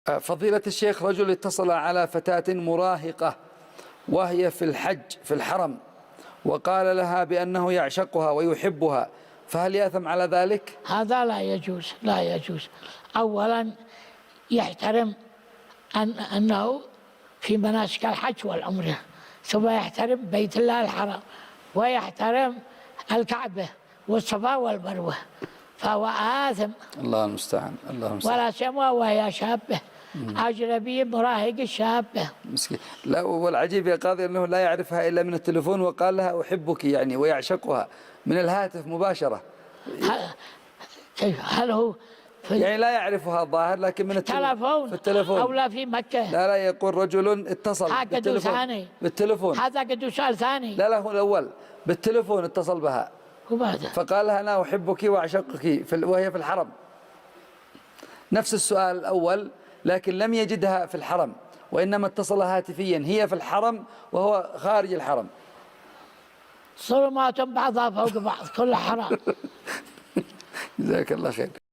فضيلة الشيخ، رجل اتصل على فتاة مراهقة وهي في الحج في الحرم، وقال لها بأنه يعشقها ويحبها، فهل يأثم على ذلك؟ هذا لا يجوز، لا يجوز. أولا يحترم أنه في مناسك الحج والعمرة، ثم يحترم بيت الله الحرام، ويحترم الكعبة والصفا والمروة، فهو آثم. الله المستعان، الله المستعان. ولا سيما وهي شابة، أجنبي مراهق الشابة. مسكين. لا، والعجيب يا قاضي أنه لا يعرفها إلا من التلفون، وقال لها أحبك يعني ويعشقها من الهاتف مباشرة. كيف؟ هل هو يعني لا يعرفها الظاهر، لكن من التلفون في التلفون أو لا في مكة؟ لا يقول رجل اتصل بالتلفون. هذا قد سؤال ثاني. لا هو الأول بالتلفون اتصل بها وبعدها فقال لها أنا أحبك وأعشقك وهي في الحرم، نفس السؤال الأول، لكن لم يجدها في الحرم، وإنما اتصل هاتفيا هي في الحرم وهو خارج الحرم. ظلمات بعضها فوق بعض، كل حرام. جزاك الله خير.